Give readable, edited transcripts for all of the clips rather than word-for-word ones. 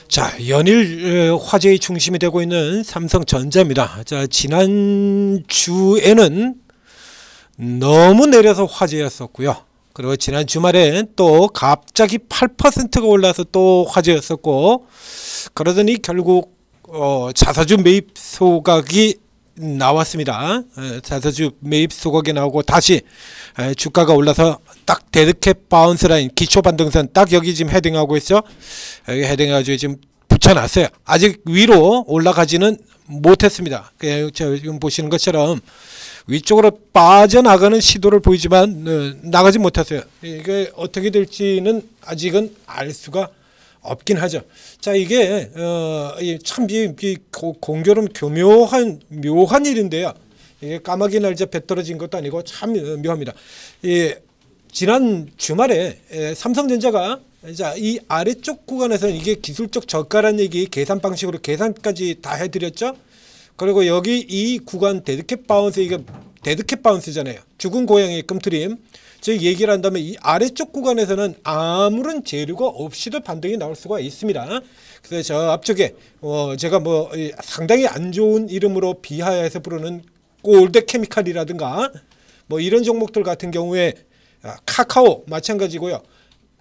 자, 연일 화제의 중심이 되고 있는 삼성전자입니다. 자, 지난주에는 너무 내려서 화제였었고요. 그리고 지난 주말에 또 갑자기 8%가 올라서 또 화제였었고, 그러더니 결국 자사주 매입 소각이 나왔습니다. 자사주 매입 소각이 나오고 다시 주가가 올라서 딱 데드캣 바운스 라인 기초 반등선 딱 여기 지금 헤딩하고 있죠. 여기 헤딩해가지고 지금 붙여놨어요. 아직 위로 올라가지는 못했습니다. 지금 보시는 것처럼 위쪽으로 빠져나가는 시도를 보이지만 나가지 못했어요. 이게 어떻게 될지는 아직은 알 수가 없긴 하죠. 자, 이게 참 공교롭 묘한 일인데요. 이게 까마귀 날짜 배 떨어진 것도 아니고 참 묘합니다. 지난 주말에 삼성전자가 이 아래쪽 구간에서는 이게 기술적 저가라는 얘기 계산 방식으로 계산까지 다 해드렸죠. 그리고 여기 이 구간 데드캣 바운스, 이게 데드캣 바운스잖아요. 죽은 고양이 끔트림. 즉 얘기를 한다면 이 아래쪽 구간에서는 아무런 재료가 없이도 반등이 나올 수가 있습니다. 그래서 저 앞쪽에 제가 상당히 안 좋은 이름으로 비하해서 부르는 골드 케미칼이라든가 이런 종목들 같은 경우에 카카오 마찬가지고요.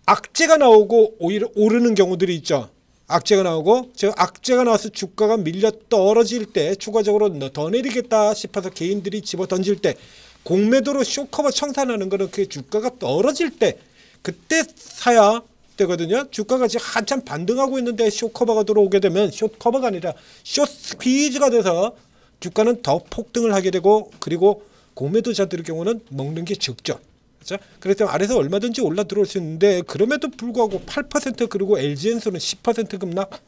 악재가 나오고 오히려 오르는 경우들이 있죠. 악재가 나오고 악재가 나와서 주가가 밀려 떨어질 때 추가적으로 더 내리겠다 싶어서 개인들이 집어 던질 때 공매도로 숏커버 청산하는 거는 그 주가가 떨어질 때 그때 사야 되거든요. 주가가 지금 한참 반등하고 있는데 숏커버가 들어오게 되면 숏커버가 아니라 숏 스퀴즈가 돼서 주가는 더 폭등을 하게 되고, 그리고 공매도자들의 경우는 먹는 게 적죠. 그렇죠? 그래서 아래서 얼마든지 올라 들어올 수 있는데, 그럼에도 불구하고 8% 그리고 LG엔솔은 10% 급락.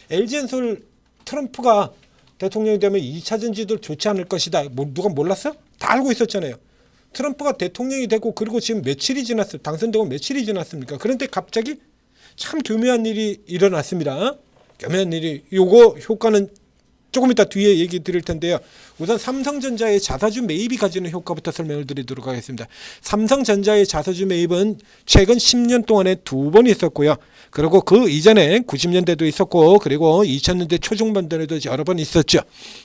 LG엔솔 트럼프가 대통령이 되면 2차 전지도 좋지 않을 것이다. 누가 몰랐어? 다 알고 있었잖아요. 트럼프가 대통령이 되고 그리고 지금 며칠이 지났어요. 당선되고 며칠이 지났습니까? 그런데 갑자기 참 교묘한 일이 일어났습니다. 교묘한 일이, 요거 효과는 조금 이따 뒤에 얘기 드릴 텐데요. 우선 삼성전자의 자사주 매입이 가지는 효과부터 설명을 드리도록 하겠습니다. 삼성전자의 자사주 매입은 최근 10년 동안에 2번 있었고요. 그리고 그 이전에 90년대도 있었고, 그리고 2000년대 초중반대에도 여러 번 있었죠.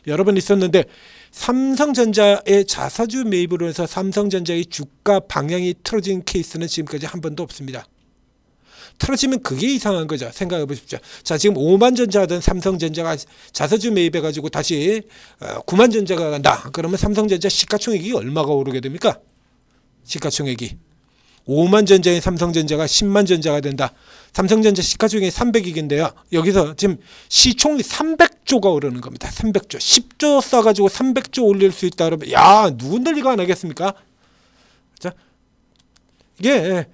여러 번 있었는데, 삼성전자의 자사주 매입으로 해서 삼성전자의 주가 방향이 틀어진 케이스는 지금까지 한 번도 없습니다. 틀어지면 그게 이상한 거죠. 생각해 보십시오. 자, 지금 5만 전자 하던 삼성전자가 자사주 매입해 가지고 다시 9만 전자가 간다. 그러면 삼성전자 시가총액이 얼마가 오르게 됩니까? 시가총액이 5만 전자인 삼성전자가 10만 전자가 된다. 삼성전자 시가총액이 300억인데요. 여기서 지금 시총이 300조가 오르는 겁니다. 300조. 10조 써가지고 300조 올릴 수 있다 그러면, 야, 누군들 이거 안 하겠습니까? 자, 이게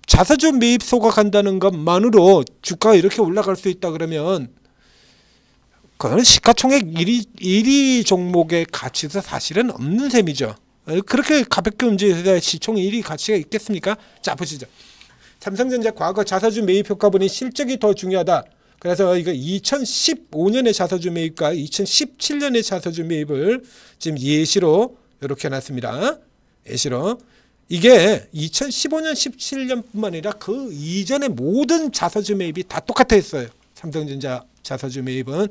자사주 매입 소각한다는 것만으로 주가가 이렇게 올라갈 수 있다 그러면, 그거는 시가총액 1위 종목의 가치도 사실은 없는 셈이죠. 그렇게 가볍게 움직여야 시총 1위 가치가 있겠습니까? 자, 보시죠. 삼성전자 과거 자사주 매입 효과분이 실적이 더 중요하다. 그래서 이거 2015년의 자사주 매입과 2017년의 자사주 매입을 지금 예시로 이렇게 해놨습니다. 예시로. 이게 2015년, 17년뿐만 아니라 그 이전의 모든 자사주 매입이 다 똑같았어요. 삼성전자 자사주 매입은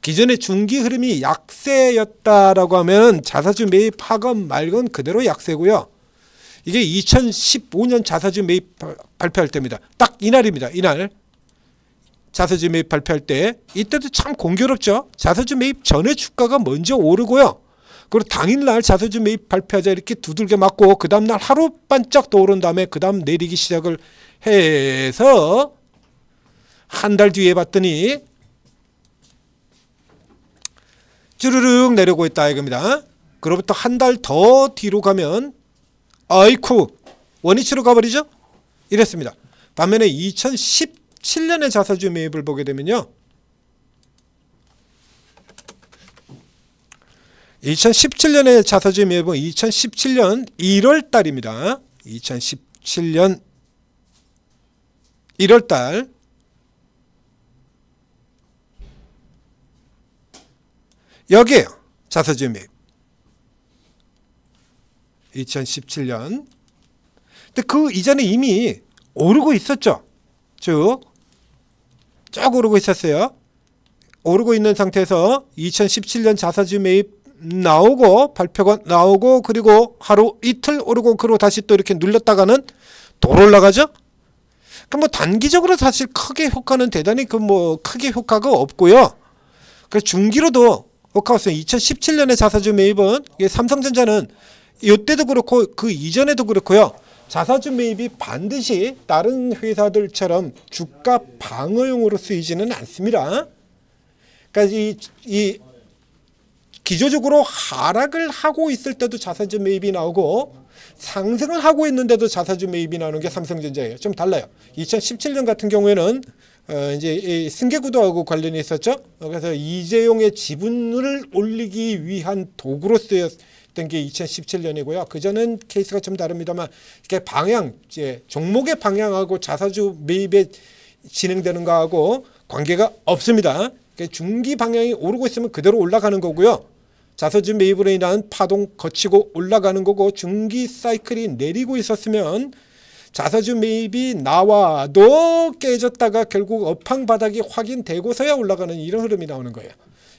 기존의 중기 흐름이 약세였다라고 하면 자사주 매입 하건 말건 그대로 약세고요. 이게 2015년 자사주 매입 발표할 때입니다. 딱 이날입니다. 이날 자사주 매입 발표할 때, 이때도 참 공교롭죠. 자사주 매입 전에 주가가 먼저 오르고요. 그리고 당일날 자사주 매입 발표하자 이렇게 두들겨 맞고, 그 다음날 하루 반짝 더 오른 다음에 그 다음 내리기 시작을 해서 한 달 뒤에 봤더니 쭈르륵 내려오고 있다 이겁니다. 그로부터 한 달 더 뒤로 가면 아이쿠 원위치로 가버리죠. 이랬습니다. 반면에 2017년의 자사주 매입을 보게 되면요, 2017년의 자사주 매입은 2017년 1월 달입니다. 2017년 1월 달. 여기에요. 자사주 매입. 2017년. 근데 그 이전에 이미 오르고 있었죠. 쭉 쭉 오르고 있었어요. 오르고 있는 상태에서 2017년 자사주 매입 나오고 발표가 나오고 그리고 하루 이틀 오르고 그리고 다시 또 이렇게 눌렸다가는 또 올라가죠. 그럼 뭐 단기적으로 사실 크게 효과는 대단히 크게 효과가 없고요. 그래서 중기로도 효과가 없어요. 2017년에 자사주 매입은 삼성전자는 이때도 그렇고 그 이전에도 그렇고요. 자사주 매입이 반드시 다른 회사들처럼 주가 방어용으로 쓰이지는 않습니다. 그러니까 이 기조적으로 하락을 하고 있을 때도 자사주 매입이 나오고 상승을 하고 있는데도 자사주 매입이 나오는 게 삼성전자예요. 좀 달라요. 2017년 같은 경우에는 이제 이 승계구도하고 관련이 있었죠. 그래서 이재용의 지분을 올리기 위한 도구로 쓰였던 게 2017년이고요. 그전은 케이스가 좀 다릅니다만 이게 방향, 이제 종목의 방향하고 자사주 매입에 진행되는 거하고 관계가 없습니다. 중기 방향이 오르고 있으면 그대로 올라가는 거고요. 자사주 매입으로 인한 파동 거치고 올라가는 거고 중기 사이클이 내리고 있었으면 자사주 매입이 나와도 깨졌다가 결국 업황 바닥이 확인되고서야 올라가는 이런 흐름이 나오는 거예요.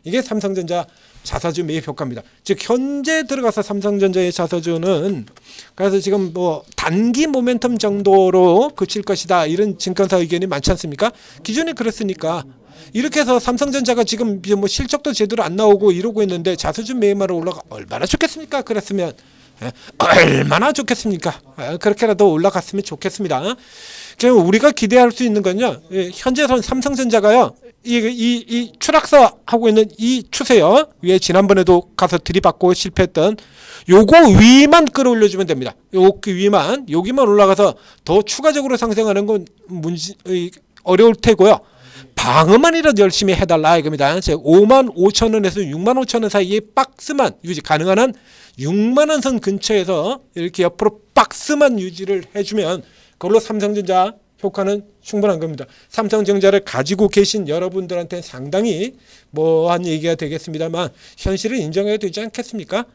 이게 삼성전자 자사주 매입 효과입니다. 즉 현재 들어가서 삼성전자의 자사주는 그래서 지금 뭐 단기 모멘텀 정도로 그칠 것이다 이런 증권사 의견이 많지 않습니까? 기존에 그랬으니까 이렇게 해서 삼성전자가 지금 뭐 실적도 제대로 안 나오고 이러고 있는데 자사주 매입하러 올라가 얼마나 좋겠습니까? 그랬으면 얼마나 좋겠습니까? 그렇게라도 올라갔으면 좋겠습니다. 우리가 기대할 수 있는 건요. 현재선 삼성전자가요. 이 추락사 하고 있는 이 추세요. 위에 지난번에도 가서 들이받고 실패했던 요거 위만 끌어올려주면 됩니다. 요 그 위만 여기만 올라가서 더 추가적으로 상승하는 건 어려울 테고요. 방어만이라도 열심히 해달라 이겁니다. 55,000원에서 65,000원 사이에 박스만 유지 가능한 한 6만원 선 근처에서 이렇게 옆으로 박스만 유지를 해주면 그걸로 삼성전자 효과는 충분한 겁니다. 삼성전자를 가지고 계신 여러분들한테 상당히 뭐한 얘기가 되겠습니다만 현실을 인정해야 되지 않겠습니까?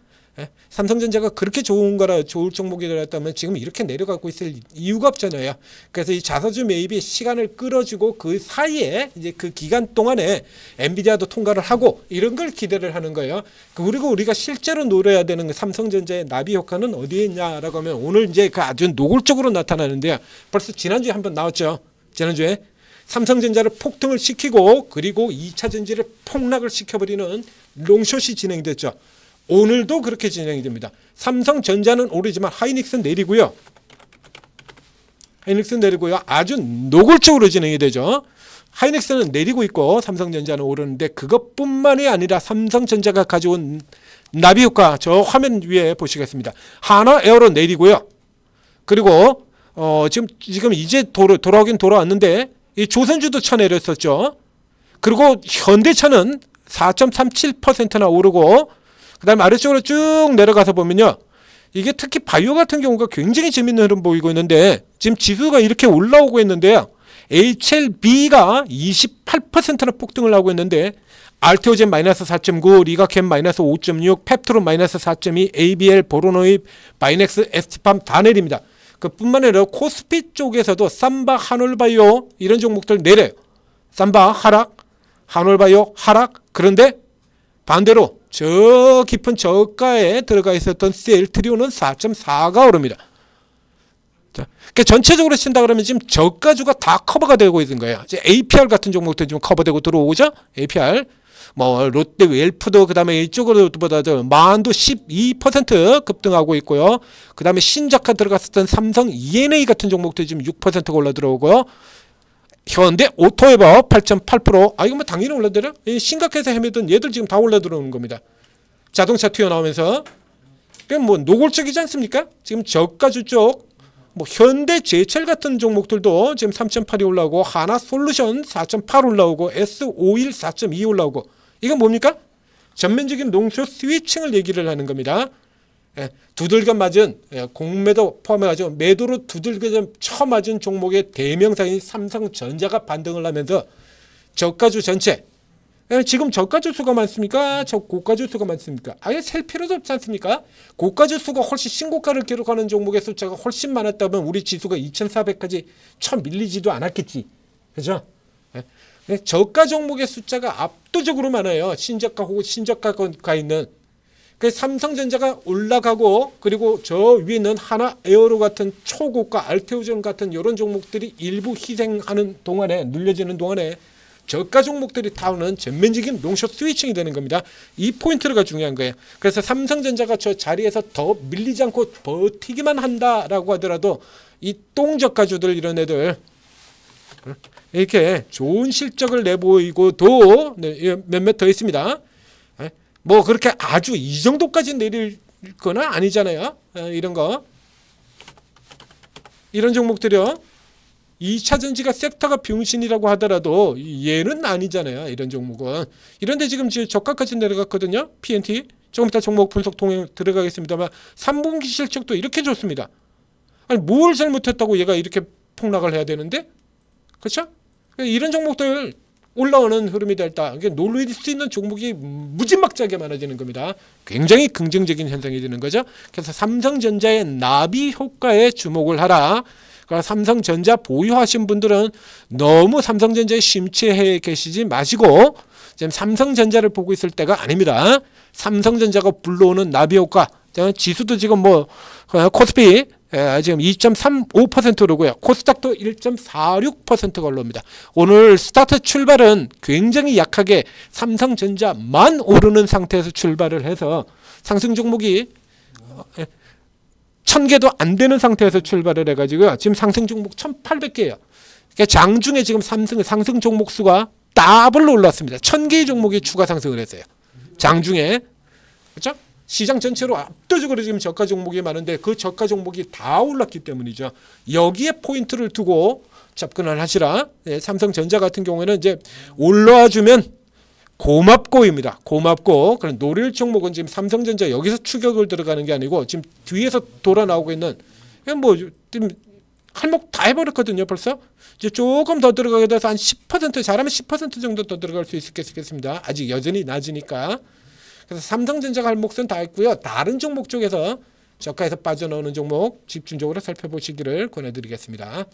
삼성전자가 그렇게 좋은 거라 좋을 종목이라면 지금 이렇게 내려가고 있을 이유가 없잖아요. 그래서 이 자사주 매입이 시간을 끌어주고 그 사이에 이제 그 기간 동안에 엔비디아도 통과를 하고 이런 걸 기대를 하는 거예요. 그리고 우리가 실제로 노려야 되는 삼성전자의 나비 효과는 어디에 있냐라고 하면 오늘 이제 그 아주 노골적으로 나타나는데요. 벌써 지난주에 한번 나왔죠. 지난주에 삼성전자를 폭등을 시키고 그리고 2차 전지를 폭락을 시켜버리는 롱숏이 진행됐죠. 오늘도 그렇게 진행이 됩니다. 삼성전자는 오르지만 하이닉스는 내리고요. 아주 노골적으로 진행이 되죠. 하이닉스는 내리고 있고 삼성전자는 오르는데 그것뿐만이 아니라 삼성전자가 가져온 나비 효과 저 화면 위에 보시겠습니다. 하나에어로 내리고요. 그리고 지금 이제 돌아오긴 돌아왔는데 이 조선주도 쳐내렸었죠. 그리고 현대차는 4.37%나 오르고 그 다음에 아래쪽으로 쭉 내려가서 보면요. 이게 특히 바이오 같은 경우가 굉장히 재밌는 흐름 보이고 있는데 지금 지수가 이렇게 올라오고 있는데요. HLB가 28%나 폭등을 하고 있는데 알테오젠 마이너스 4.9, 리가캠 마이너스 5.6, 펩트론 마이너스 4.2, ABL, 보로노입, 바이넥스, 에스티팜 다 내립니다. 그뿐만 아니라 코스피 쪽에서도 삼바, 한올바이오 이런 종목들 내려요. 삼바 하락, 한올바이오 하락. 그런데 반대로 저 깊은 저가에 들어가 있었던 셀트리온은 4.4가 오릅니다. 자, 그러니까 전체적으로 친다 그러면 지금 저가주가 다 커버가 되고 있는 거예요. 이제 APR 같은 종목도 좀 커버되고 들어오죠. APR, 뭐 롯데 웰프도 그다음에 이쪽으로보다도 만도 12% 급등하고 있고요. 그다음에 신작가 들어갔었던 삼성 ENA 같은 종목도 지금 6%가 올라 들어오고요. 현대 오토웨버 8.8%. 아 이거 뭐 당연히 올라들어. 심각해서 헤매던 얘들 지금 다 올라 들어오는 겁니다. 자동차 튀어나오면서. 그럼 뭐 노골적이지 않습니까? 지금 저가주 쪽 뭐 현대제철 같은 종목들도 지금 3.8이 올라오고 하나솔루션 4.8 올라오고 S51 4.2 올라오고 이건 뭡니까? 전면적인 롱숏 스위칭을 얘기를 하는 겁니다. 두들겨 맞은 공매도 포함해가지고 매도로 두들겨 쳐맞은 종목의 대명사인 삼성전자가 반등을 하면서 저가주 전체 지금 저가주 수가 많습니까? 저 고가주 수가 많습니까? 아예 셀 필요도 없지 않습니까? 고가주 수가 훨씬 신고가를 기록하는 종목의 숫자가 훨씬 많았다면 우리 지수가 2400까지 쳐 밀리지도 않았겠지. 그죠? 예. 저가 종목의 숫자가 압도적으로 많아요. 신저가 혹은 신저가가 있는. 그 삼성전자가 올라가고 그리고 저 위에는 하나 에어로 같은 초고가 알테오전 같은 이런 종목들이 일부 희생하는 동안에 눌려지는 동안에 저가 종목들이 타오는 전면적인 롱숏 스위칭이 되는 겁니다. 이 포인트가 중요한 거예요. 그래서 삼성전자가 저 자리에서 더 밀리지 않고 버티기만 한다라고 하더라도 이 똥저가주들 이런 애들 이렇게 좋은 실적을 내보이고도 몇몇 더 있습니다. 뭐 그렇게 아주 이 정도까지 내릴 거나 아니잖아요. 이런 거. 이런 종목들이요. 2차 전지가 섹터가 병신이라고 하더라도 얘는 아니잖아요. 이런 종목은. 이런데 지금 저가까지 내려갔거든요. PNT. 조금 이따 종목 분석 통해 들어가겠습니다만 3분기 실적도 이렇게 좋습니다. 아니 뭘 잘못했다고 얘가 이렇게 폭락을 해야 되는데? 그렇죠? 이런 종목들 올라오는 흐름이 될다. 놀릴 수 있는 종목이 무지막지하게 많아지는 겁니다. 굉장히 긍정적인 현상이 되는 거죠. 그래서 삼성전자의 나비 효과에 주목을 하라. 그러니까 삼성전자 보유하신 분들은 너무 삼성전자에 심취해 계시지 마시고 지금 삼성전자를 보고 있을 때가 아닙니다. 삼성전자가 불러오는 나비 효과. 지수도 지금 뭐 코스피 지금 2.35%로고요. 코스닥도 1.46%가 올라옵니다. 오늘 스타트 출발은 굉장히 약하게 삼성전자만 오르는 상태에서 출발을 해서 상승 종목이 1000개도 안 되는 상태에서 출발을 해가지고요. 지금 상승 종목 1800개예요. 그러니까 장중에 지금 상승 종목 수가 더블로 올랐습니다. 1000개의 종목이 추가 상승을 했어요. 장중에. 그렇죠? 시장 전체로 압도적으로 지금 저가 종목이 많은데 그 저가 종목이 다 올랐기 때문이죠. 여기에 포인트를 두고 접근을 하시라. 삼성전자 같은 경우에는 이제 올라와주면 고맙고입니다. 고맙고 그런 노릴 종목은 지금 삼성전자 여기서 추격을 들어가는 게 아니고 지금 뒤에서 돌아 나오고 있는 뭐 지금 할목 다 해버렸거든요. 벌써 이제 조금 더 들어가게 돼서 한 10% 잘하면 10% 정도 더 들어갈 수 있겠습니다. 아직 여전히 낮으니까. 그래서 삼성전자가 할 몫은 다 했고요. 다른 종목 쪽에서 저가에서 빠져나오는 종목 집중적으로 살펴보시기를 권해드리겠습니다.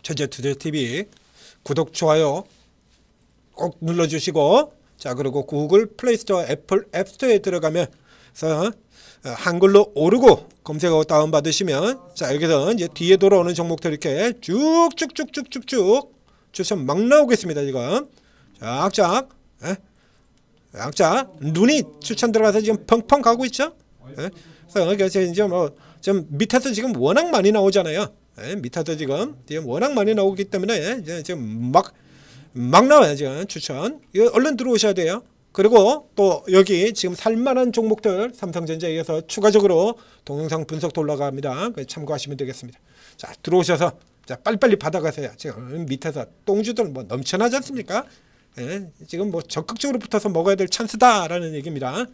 천재투자TV 구독, 좋아요 꼭 눌러주시고 자 그리고 구글 플레이스토어, 애플 앱스토어에 들어가면서 한글로 오르고 검색하고 다운받으시면 자 여기서 이제 뒤에 돌아오는 종목들 이렇게 쭉쭉쭉쭉쭉쭉 추천 막 나오겠습니다. 지금 쫙쫙 쫙쫙 눈이 추천 들어가서 지금 펑펑 가고 있죠. 그래서 이제 뭐 좀 밑에서 지금 워낙 많이 나오잖아요. 밑에서 지금 워낙 많이 나오기 때문에 이제 지금 막 나와요. 지금 추천 이거 얼른 들어오셔야 돼요. 그리고 또 여기 지금 살만한 종목들 삼성전자에 의해서 추가적으로 동영상 분석도 올라갑니다. 참고하시면 되겠습니다. 자 들어오셔서 자 빨리빨리 받아가세요. 지금 밑에서 똥주들 뭐 넘쳐나지 않습니까? 지금 뭐 적극적으로 붙어서 먹어야 될 찬스다라는 얘기입니다.